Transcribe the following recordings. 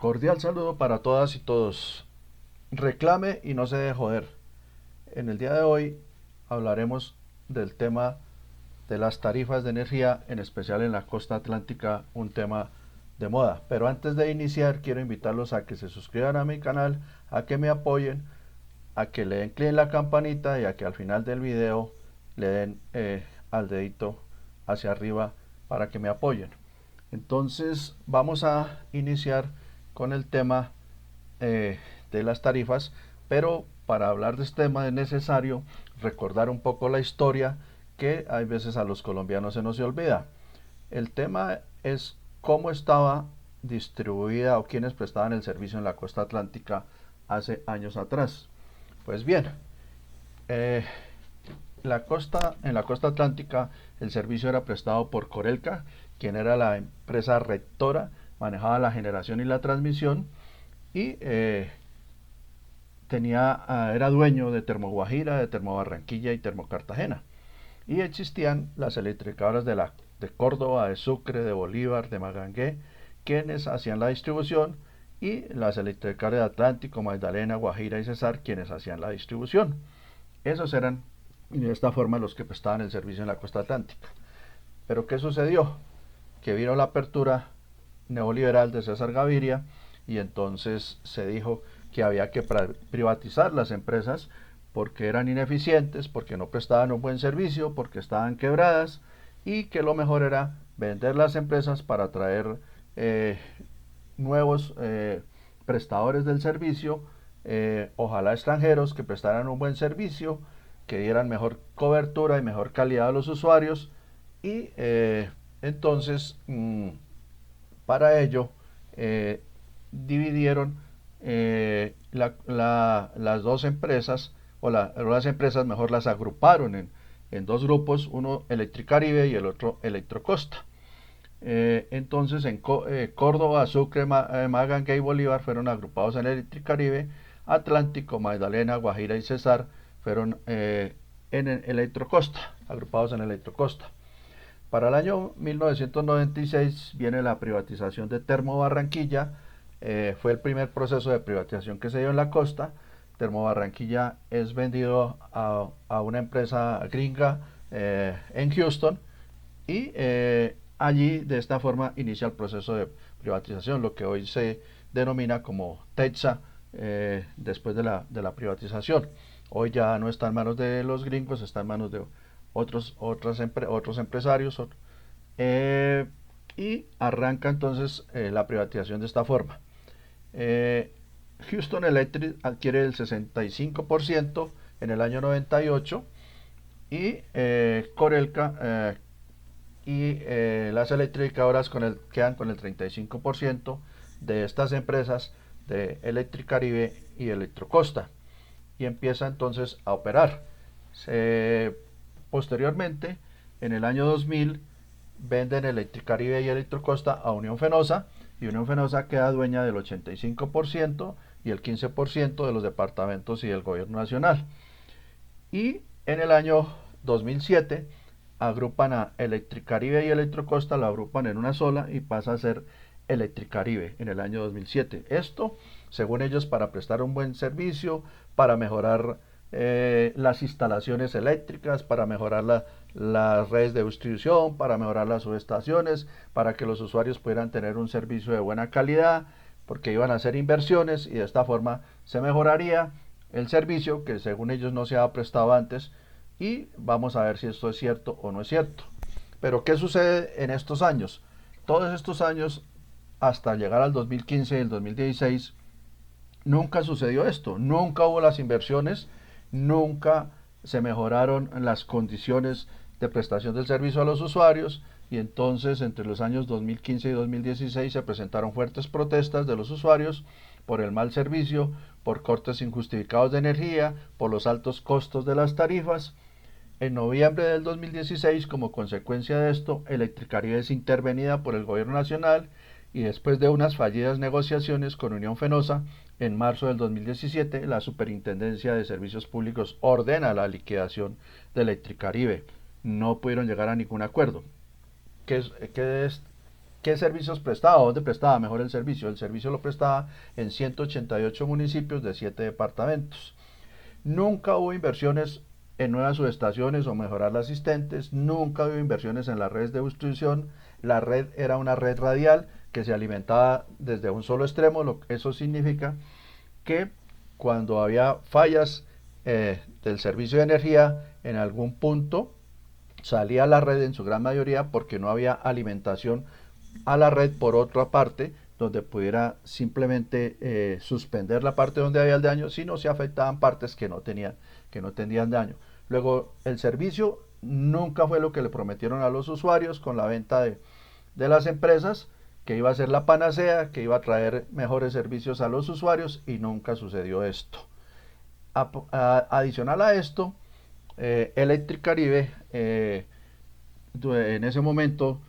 Cordial saludo para todas y todos. Reclame y no se deje joder. En el día de hoy hablaremos del tema de las tarifas de energía, en especial en la costa atlántica, un tema de moda. Pero antes de iniciar, quiero invitarlos a que se suscriban a mi canal, a que me apoyen, a que le den clic en la campanita y a que al final del video le den al dedito hacia arriba para que me apoyen. Entonces vamos a iniciar con el tema de las tarifas, pero para hablar de este tema es necesario recordar un poco la historia, que hay veces a los colombianos se nos olvida. El tema es cómo estaba distribuida o quiénes prestaban el servicio en la costa atlántica hace años atrás. Pues bien, eh, en la costa atlántica el servicio era prestado por Corelca, quien era la empresa rectora, manejaba la generación y la transmisión, y era dueño de Termoguajira, de Termobarranquilla y Termocartagena. Y existían las electrificadoras de Córdoba, de Sucre, de Bolívar, de Magangué, quienes hacían la distribución, y las electrificadoras de Atlántico, Magdalena, Guajira y Cesar, quienes hacían la distribución. Esos eran de esta forma los que prestaban el servicio en la costa atlántica. Pero ¿qué sucedió? Que vino la apertura neoliberal de César Gaviria, y entonces se dijo que había que privatizar las empresas porque eran ineficientes, porque no prestaban un buen servicio, porque estaban quebradas, y que lo mejor era vender las empresas para atraer nuevos prestadores del servicio, ojalá extranjeros, que prestaran un buen servicio, que dieran mejor cobertura y mejor calidad a los usuarios. Y entonces para ello dividieron las dos empresas, o las empresas mejor las agruparon en dos grupos, uno Electricaribe y el otro Electrocosta. Entonces en Córdoba, Sucre, Magangué y Bolívar fueron agrupados en Electricaribe, Atlántico, Magdalena, Guajira y Cesar fueron en Electrocosta, agrupados en Electrocosta. Para el año 1996 viene la privatización de Termobarranquilla. Fue el primer proceso de privatización que se dio en la costa. Termobarranquilla es vendido a una empresa gringa en Houston, y allí de esta forma inicia el proceso de privatización, lo que hoy se denomina como TETSA, después de la privatización. Hoy ya no está en manos de los gringos, está en manos de otros empresarios, y arranca entonces la privatización de esta forma. Houston Electric adquiere el 65% en el año 98, y Corelca las electrificadoras quedan con el 35% de estas empresas de Electricaribe y Electrocosta, y empieza entonces a operar. Posteriormente, en el año 2000, venden Electricaribe y Electrocosta a Unión Fenosa, y Unión Fenosa queda dueña del 85% y el 15% de los departamentos y del gobierno nacional. Y en el año 2007 agrupan a Electricaribe y Electrocosta, lo agrupan en una sola y pasa a ser Electricaribe en el año 2007. Esto, según ellos, para prestar un buen servicio, para mejorar las instalaciones eléctricas, para mejorar las redes de distribución, para mejorar las subestaciones, para que los usuarios pudieran tener un servicio de buena calidad, porque iban a hacer inversiones y de esta forma se mejoraría el servicio que según ellos no se había prestado antes. Y vamos a ver si esto es cierto o no es cierto. Pero ¿qué sucede en estos años? Todos estos años, hasta llegar al 2015 y el 2016, nunca sucedió esto, nunca hubo las inversiones, nunca se mejoraron las condiciones de prestación del servicio a los usuarios, y entonces entre los años 2015 y 2016 se presentaron fuertes protestas de los usuarios por el mal servicio, por cortes injustificados de energía, por los altos costos de las tarifas. En noviembre del 2016, como consecuencia de esto, Electricaribe es intervenida por el gobierno nacional, y después de unas fallidas negociaciones con Unión Fenosa, en marzo del 2017, la Superintendencia de Servicios Públicos ordena la liquidación de Electricaribe. No pudieron llegar a ningún acuerdo. ¿Qué ¿Qué servicios prestaba? ¿Dónde prestaba mejor el servicio? El servicio lo prestaba en 188 municipios de 7 departamentos. Nunca hubo inversiones en nuevas subestaciones o mejorar las existentes, nunca hubo inversiones en las redes de distribución, la red era una red radial que se alimentaba desde un solo extremo, eso significa que cuando había fallas del servicio de energía en algún punto, salía la red en su gran mayoría porque no había alimentación a la red por otra parte donde pudiera simplemente suspender la parte donde había el daño si no se afectaban partes que no tenían daño. Luego el servicio nunca fue lo que le prometieron a los usuarios con la venta de las empresas, que iba a ser la panacea, que iba a traer mejores servicios a los usuarios, y nunca sucedió esto. Adicional a esto, Electric Caribe en ese momento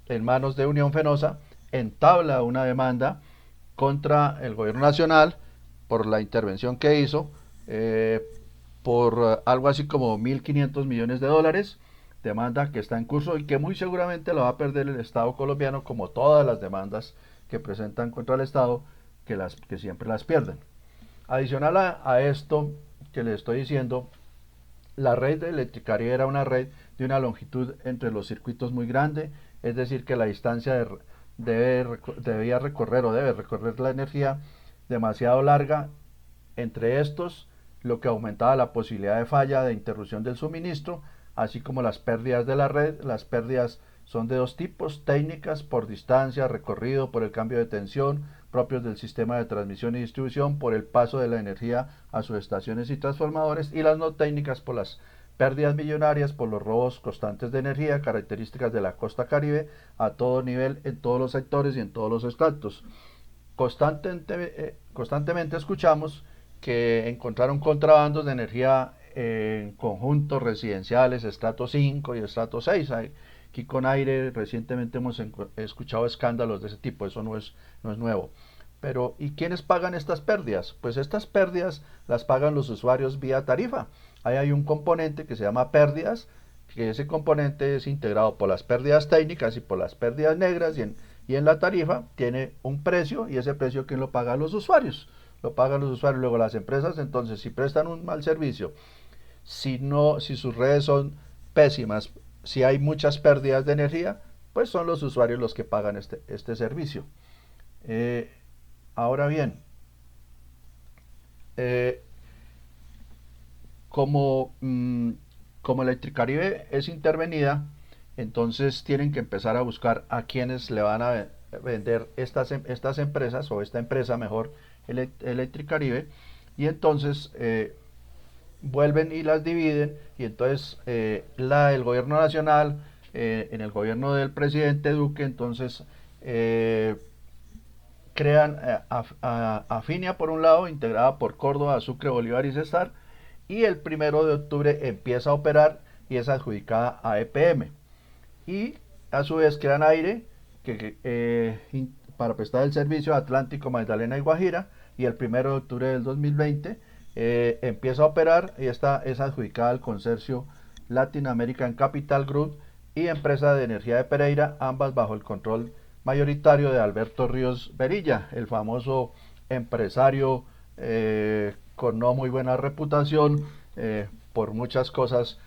en manos de Unión Fenosa entabla una demanda contra el gobierno nacional por la intervención que hizo por algo así como 1.500 millones de dólares, demanda que está en curso y que muy seguramente la va a perder el Estado colombiano, como todas las demandas que presentan contra el Estado, que siempre las pierden. Adicional a esto que les estoy diciendo, la red de Electric Caribe era una red de una longitud entre los circuitos muy grande, es decir, que la distancia debe recorrer la energía demasiado larga entre estos, lo que aumentaba la posibilidad de falla, de interrupción del suministro, así como las pérdidas de la red. Las pérdidas son de dos tipos: técnicas por distancia, recorrido, por el cambio de tensión, propios del sistema de transmisión y distribución, por el paso de la energía a subestaciones y transformadores, y las no técnicas por las pérdidas millonarias, por los robos constantes de energía, características de la costa Caribe a todo nivel, en todos los sectores y en todos los estratos. Constantemente escuchamos que encontraron contrabandos de energía en conjuntos residenciales, estrato 5 y estrato 6. Aquí con Aire recientemente hemos escuchado escándalos de ese tipo, eso no es nuevo. Pero, ¿y quiénes pagan estas pérdidas? Pues estas pérdidas las pagan los usuarios vía tarifa. Ahí hay un componente que se llama pérdidas, que ese componente es integrado por las pérdidas técnicas y por las pérdidas negras, y en la tarifa tiene un precio, y ese precio, ¿quién lo paga? Los usuarios. Lo pagan los usuarios. Luego las empresas, entonces, si prestan un mal servicio, si sus redes son pésimas, si hay muchas pérdidas de energía, pues son los usuarios los que pagan este servicio. Ahora bien, como Electric Caribe es intervenida, entonces tienen que empezar a buscar a quienes le van a vender estas empresas, o esta empresa mejor, Electric Caribe, y entonces vuelven y las dividen, y entonces el gobierno nacional, en el gobierno del presidente Duque, entonces crean Afinia por un lado, integrada por Córdoba, Sucre, Bolívar y Cesar, y el 1 de octubre empieza a operar y es adjudicada a EPM. Y a su vez crean Aire, para prestar el servicio a Atlántico, Magdalena y Guajira, y el 1 de octubre del 2020 empieza a operar, y esta es adjudicada al consorcio Latin American Capital Group y Empresa de Energía de Pereira, ambas bajo el control mayoritario de Alberto Ríos Berilla, el famoso empresario con no muy buena reputación por muchas cosas,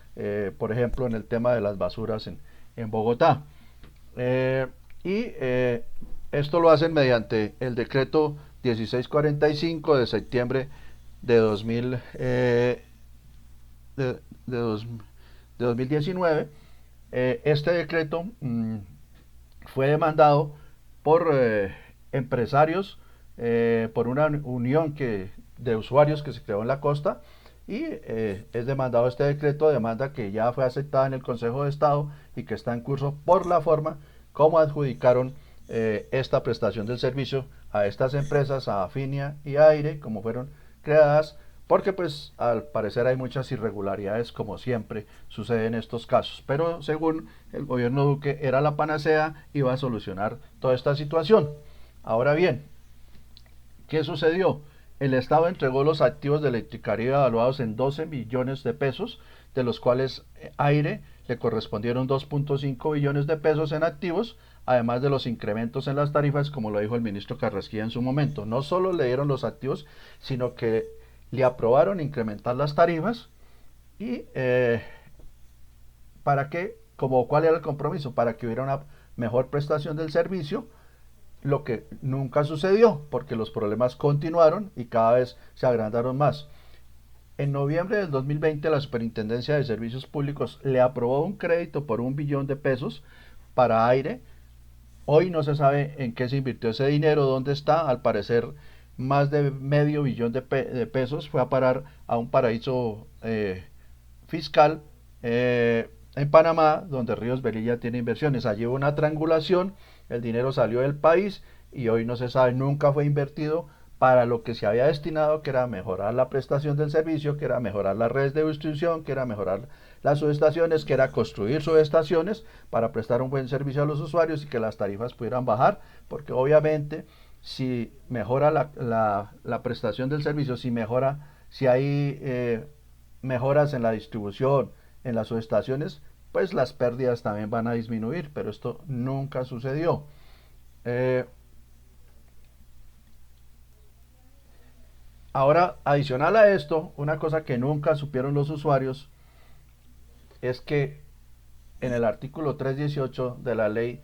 por ejemplo en el tema de las basuras en Bogotá. Esto lo hacen mediante el decreto 1645 de septiembre de 2019. Este decreto fue demandado por empresarios, por una unión de usuarios que se creó en la costa, y es demandado este decreto, demanda que ya fue aceptada en el Consejo de Estado y que está en curso por la forma como adjudicaron esta prestación del servicio a estas empresas, a Afinia y Aire, como fueron creadas, porque pues al parecer hay muchas irregularidades, como siempre sucede en estos casos, pero según el gobierno Duque era la panacea, iba a solucionar toda esta situación. Ahora bien, ¿qué sucedió? El Estado entregó los activos de Electric Caribe evaluados en 12 millones de pesos, de los cuales Aire le correspondieron 2.5 billones de pesos en activos, además de los incrementos en las tarifas, como lo dijo el ministro Carrasquilla en su momento. No solo le dieron los activos, sino que le aprobaron incrementar las tarifas y ¿para qué? ¿Cuál era el compromiso? Para que hubiera una mejor prestación del servicio, lo que nunca sucedió, porque los problemas continuaron y cada vez se agrandaron más. En noviembre del 2020, la Superintendencia de Servicios Públicos le aprobó un crédito por 1 billón de pesos para aire. Hoy no se sabe en qué se invirtió ese dinero, dónde está. Al parecer, más de medio billón de pesos fue a parar a un paraíso fiscal en Panamá, donde Ríos Velilla tiene inversiones. Allí hubo una triangulación, el dinero salió del país y hoy no se sabe, nunca fue invertido para lo que se había destinado, que era mejorar la prestación del servicio, que era mejorar las redes de distribución, que era mejorar las subestaciones, que era construir subestaciones para prestar un buen servicio a los usuarios y que las tarifas pudieran bajar, porque obviamente si mejora la prestación del servicio, si hay mejoras en la distribución, en las subestaciones, pues las pérdidas también van a disminuir, pero esto nunca sucedió. Ahora, adicional a esto, una cosa que nunca supieron los usuarios es que en el artículo 318 de la ley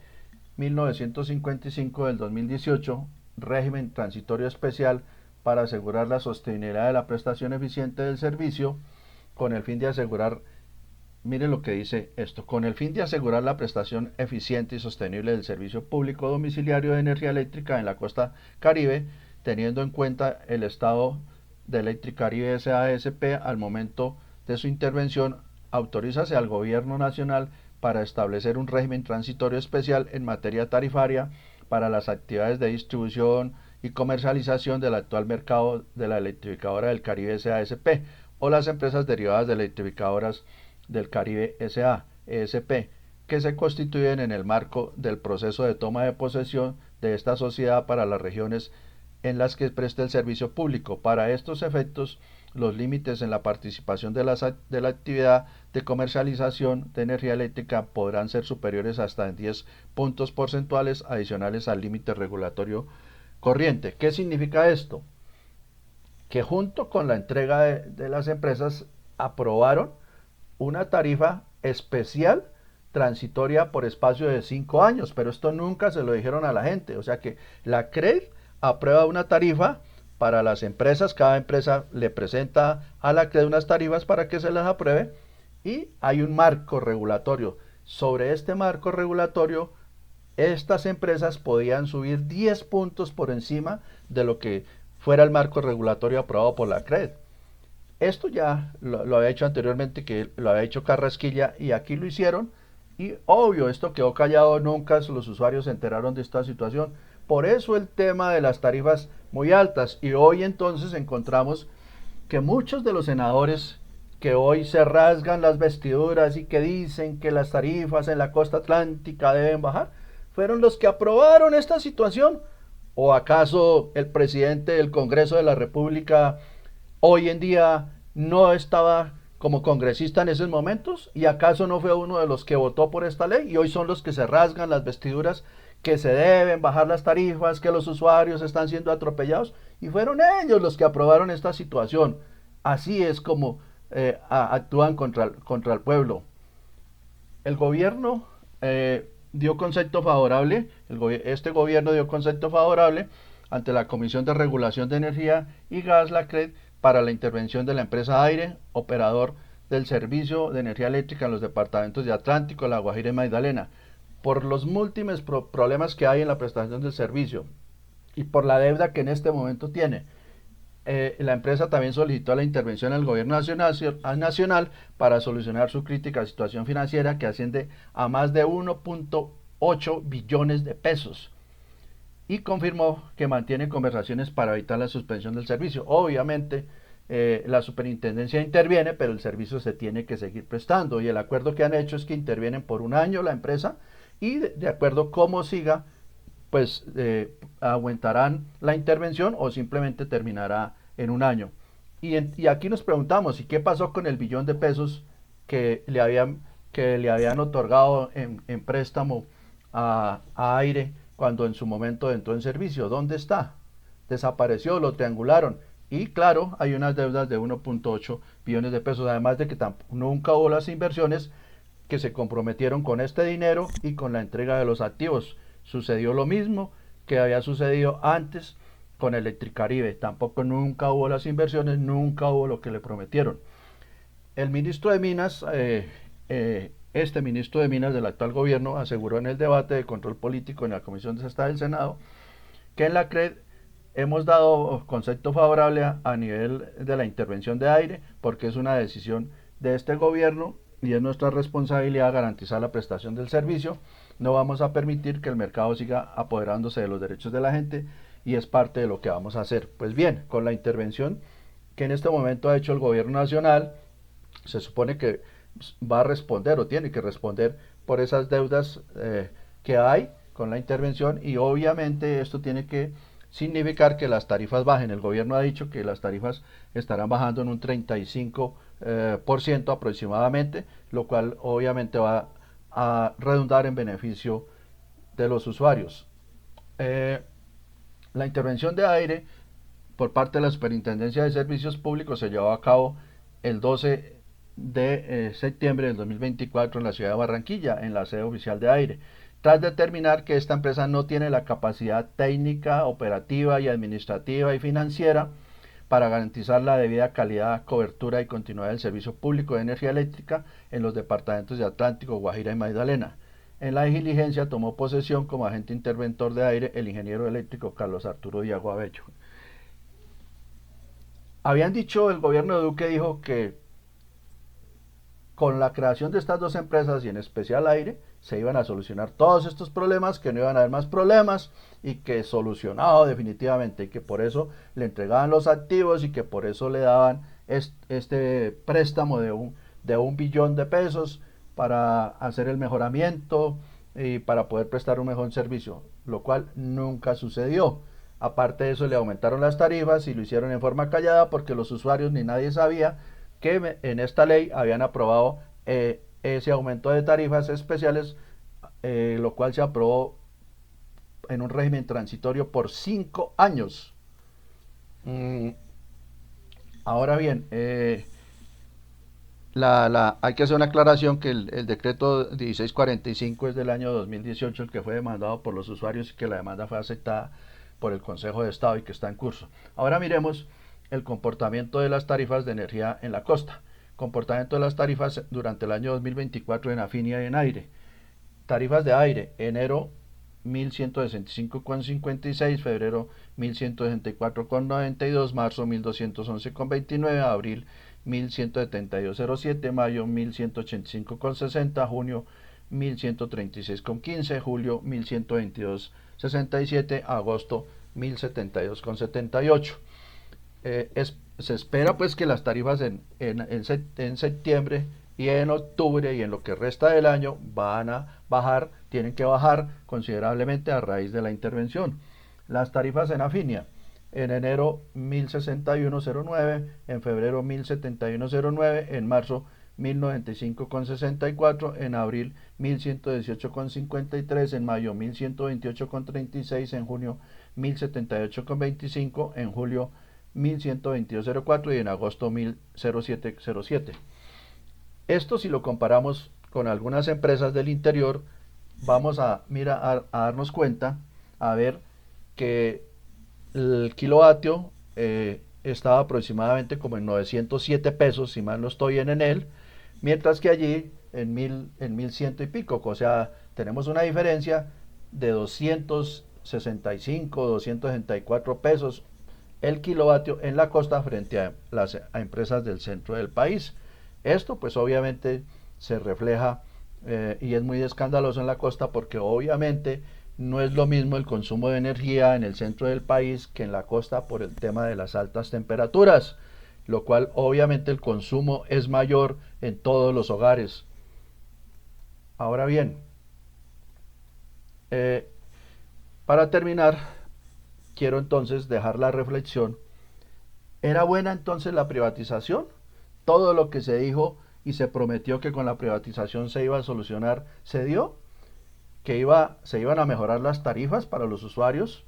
1955 del 2018, régimen transitorio especial para asegurar la sostenibilidad de la prestación eficiente del servicio, con el fin de asegurar, miren lo que dice esto, con el fin de asegurar la prestación eficiente y sostenible del servicio público domiciliario de energía eléctrica en la costa Caribe, teniendo en cuenta el estado de Electricaribe S.A.S.P. al momento de su intervención, autorízase al gobierno nacional para establecer un régimen transitorio especial en materia tarifaria para las actividades de distribución y comercialización del actual mercado de la Electrificadora del Caribe S.A.S.P. o las empresas derivadas de electrificadoras del Caribe S.A.E.S.P., que se constituyen en el marco del proceso de toma de posesión de esta sociedad para las regiones en las que presta el servicio público. Para estos efectos, los límites en la participación de la actividad de comercialización de energía eléctrica podrán ser superiores hasta en 10 puntos porcentuales adicionales al límite regulatorio corriente. ¿Qué significa esto? Que junto con la entrega de las empresas aprobaron una tarifa especial transitoria por espacio de 5 años, pero esto nunca se lo dijeron a la gente. O sea que la CRED aprueba una tarifa para las empresas, cada empresa le presenta a la CRED unas tarifas para que se las apruebe y hay un marco regulatorio. Sobre este marco regulatorio, estas empresas podían subir 10 puntos por encima de lo que fuera el marco regulatorio aprobado por la CRED. Esto ya lo había hecho anteriormente, que lo había hecho Carrasquilla, y aquí lo hicieron, y obvio, esto quedó callado, nunca los usuarios se enteraron de esta situación. Por eso el tema de las tarifas muy altas, y hoy entonces encontramos que muchos de los senadores que hoy se rasgan las vestiduras y que dicen que las tarifas en la costa atlántica deben bajar, fueron los que aprobaron esta situación. ¿O acaso el presidente del Congreso de la República hoy en día no estaba como congresista en esos momentos? ¿Y acaso no fue uno de los que votó por esta ley? Y hoy son los que se rasgan las vestiduras, que se deben bajar las tarifas, que los usuarios están siendo atropellados, y fueron ellos los que aprobaron esta situación. Así es como actúan contra el pueblo. El gobierno dio concepto favorable, este gobierno dio concepto favorable ante la Comisión de Regulación de Energía y Gas, la CRED, para la intervención de la empresa Aire, operador del servicio de energía eléctrica en los departamentos de Atlántico, La Guajira y Magdalena, por los múltiples problemas que hay en la prestación del servicio y por la deuda que en este momento tiene. La empresa también solicitó la intervención del gobierno nacional para solucionar su crítica situación financiera, que asciende a más de 1.8 billones de pesos, y confirmó que mantiene conversaciones para evitar la suspensión del servicio. Obviamente la superintendencia interviene, pero el servicio se tiene que seguir prestando, y el acuerdo que han hecho es que intervienen por un año la empresa, y de acuerdo cómo siga, pues aumentarán la intervención o simplemente terminará en un año. Y aquí nos preguntamos, ¿y qué pasó con el billón de pesos que le habían otorgado en préstamo a aire cuando en su momento entró en servicio. ¿Dónde está? Desapareció, lo triangularon. Y claro, hay unas deudas de 1.8 billones de pesos, además de que nunca hubo las inversiones que se comprometieron con este dinero y con la entrega de los activos. Sucedió lo mismo que había sucedido antes con Electricaribe. Tampoco nunca hubo las inversiones, nunca hubo lo que le prometieron. El ministro de Minas, este ministro de Minas del actual gobierno, aseguró en el debate de control político en la Comisión de Estado del Senado que en la CRED hemos dado concepto favorable a nivel de la intervención de aire porque es una decisión de este gobierno y es nuestra responsabilidad garantizar la prestación del servicio. No vamos a permitir que el mercado siga apoderándose de los derechos de la gente y es parte de lo que vamos a hacer. Pues bien, con la intervención que en este momento ha hecho el gobierno nacional, se supone que va a responder o tiene que responder por esas deudas que hay con la intervención y obviamente esto tiene que significar que las tarifas bajen. El gobierno ha dicho que las tarifas estarán bajando en un 35% aproximadamente, lo cual obviamente va a redundar en beneficio de los usuarios. La intervención de aire por parte de la Superintendencia de Servicios Públicos se llevó a cabo el 12 de septiembre del 2024 en la ciudad de Barranquilla, en la sede oficial de aire, tras determinar que esta empresa no tiene la capacidad técnica, operativa y administrativa y financiera para garantizar la debida calidad, cobertura y continuidad del servicio público de energía eléctrica en los departamentos de Atlántico, Guajira y Magdalena. En la diligencia tomó posesión como agente interventor de aire el ingeniero eléctrico Carlos Arturo Diago Abello. Habían dicho, el gobierno de Duque dijo que con la creación de estas dos empresas y en especial aire, se iban a solucionar todos estos problemas, que no iban a haber más problemas y que solucionado definitivamente y que por eso le entregaban los activos y que por eso le daban este préstamo de un billón de pesos para hacer el mejoramiento y para poder prestar un mejor servicio, lo cual nunca sucedió. Aparte de eso le aumentaron las tarifas y lo hicieron en forma callada porque los usuarios ni nadie sabía que en esta ley habían aprobado ese aumento de tarifas especiales, lo cual se aprobó en un régimen transitorio por 5 años. Ahora bien, hay que hacer una aclaración que el decreto 1645 es del año 2018, el que fue demandado por los usuarios y que la demanda fue aceptada por el Consejo de Estado y que está en curso. Ahora miremos el comportamiento de las tarifas de energía en la costa. Comportamiento de las tarifas durante el año 2024 en Afinia y en aire. Tarifas de aire, enero 1165,56, febrero 1164,92, marzo 1211,29, abril 1172,07, mayo 1185,60, junio 1136,15, julio 1122,67, agosto 1072,78. Se espera pues que las tarifas en septiembre y en octubre y en lo que resta del año van a bajar, tienen que bajar considerablemente a raíz de la intervención. Las tarifas en Afinia, en enero 1061,09, en febrero 1071,09, en marzo 1095,64, en abril 1118,53, en mayo 1128,36, en junio 1078,25, en julio 1122,04 y en agosto 1007,07. Esto si lo comparamos con algunas empresas del interior, vamos a darnos cuenta, a ver que el kilovatio estaba aproximadamente como en 907 pesos, si mal no estoy en él, mientras que allí en 1100 y pico, o sea, tenemos una diferencia de 265, 264 pesos el kilovatio en la costa frente a las empresas del centro del país. Esto pues obviamente se refleja y es muy escandaloso en la costa porque obviamente no es lo mismo el consumo de energía en el centro del país que en la costa por el tema de las altas temperaturas, lo cual obviamente el consumo es mayor en todos los hogares. Ahora bien, para terminar, quiero entonces dejar la reflexión. ¿Era buena entonces la privatización? Todo lo que se dijo y se prometió que con la privatización se iba a solucionar, ¿se dio? que se iban a mejorar las tarifas para los usuarios,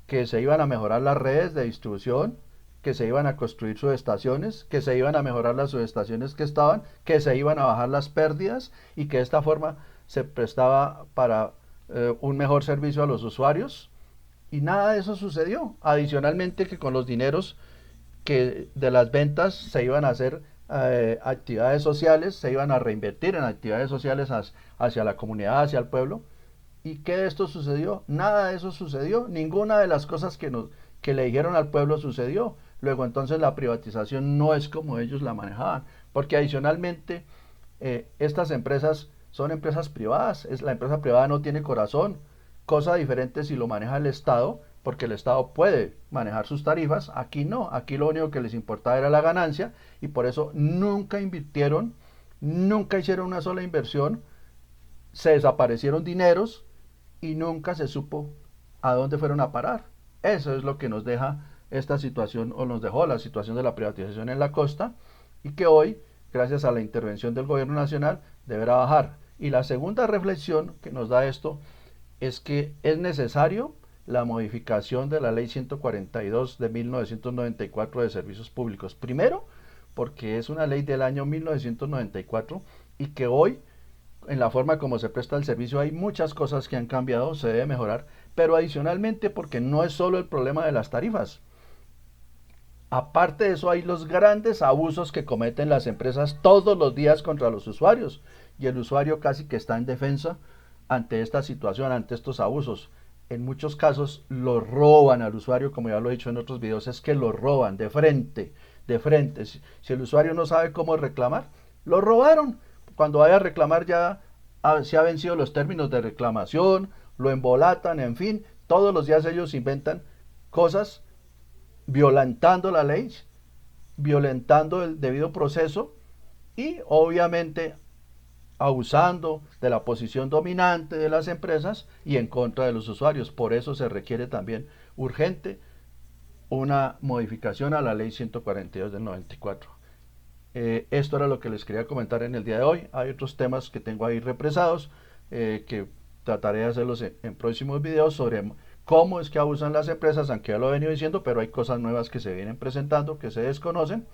que se iban a mejorar las redes de distribución, que se iban a construir subestaciones, que se iban a mejorar las subestaciones que estaban, que se iban a bajar las pérdidas y que de esta forma se prestaba para un mejor servicio a los usuarios. Y nada de eso sucedió. Adicionalmente que con los dineros que de las ventas se iban a hacer actividades sociales, se iban a reinvertir en actividades sociales hacia la comunidad, hacia el pueblo. ¿Y qué de esto sucedió? Nada de eso sucedió. Ninguna de las cosas que le dijeron al pueblo sucedió. Luego entonces la privatización no es como ellos la manejaban. Porque adicionalmente estas empresas son empresas privadas. La empresa privada no tiene corazón. Cosa diferente si lo maneja el Estado, porque el Estado puede manejar sus tarifas. Aquí no. Aquí lo único que les importaba era la ganancia y por eso nunca invirtieron, nunca hicieron una sola inversión. Se desaparecieron dineros y nunca se supo a dónde fueron a parar. Eso es lo que nos deja esta situación, o nos dejó la situación de la privatización en la costa, y que hoy, gracias a la intervención del gobierno nacional, deberá bajar. Y la segunda reflexión que nos da esto es que es necesario la modificación de la ley 142 de 1994 de servicios públicos. Primero, porque es una ley del año 1994 y que hoy en la forma como se presta el servicio hay muchas cosas que han cambiado, se debe mejorar, pero adicionalmente porque no es solo el problema de las tarifas. Aparte de eso hay los grandes abusos que cometen las empresas todos los días contra los usuarios y el usuario casi que está en defensa ante esta situación, ante estos abusos. En muchos casos lo roban al usuario, como ya lo he dicho en otros videos, es que lo roban de frente, de frente. Si el usuario no sabe cómo reclamar, lo robaron. Cuando vaya a reclamar ya se ha vencido los términos de reclamación, lo embolatan, en fin, todos los días ellos inventan cosas violentando la ley, violentando el debido proceso y obviamente abusando de la posición dominante de las empresas y en contra de los usuarios. Por eso se requiere también urgente una modificación a la ley 142 del 94. Esto era lo que les quería comentar en el día de hoy. Hay otros temas que tengo ahí represados que trataré de hacerlos en próximos videos sobre cómo es que abusan las empresas, aunque ya lo he venido diciendo, pero hay cosas nuevas que se vienen presentando que se desconocen.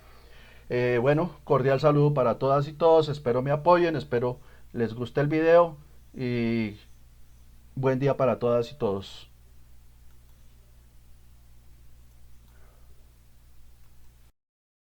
Bueno, cordial saludo para todas y todos, espero me apoyen, espero les guste el video y buen día para todas y todos.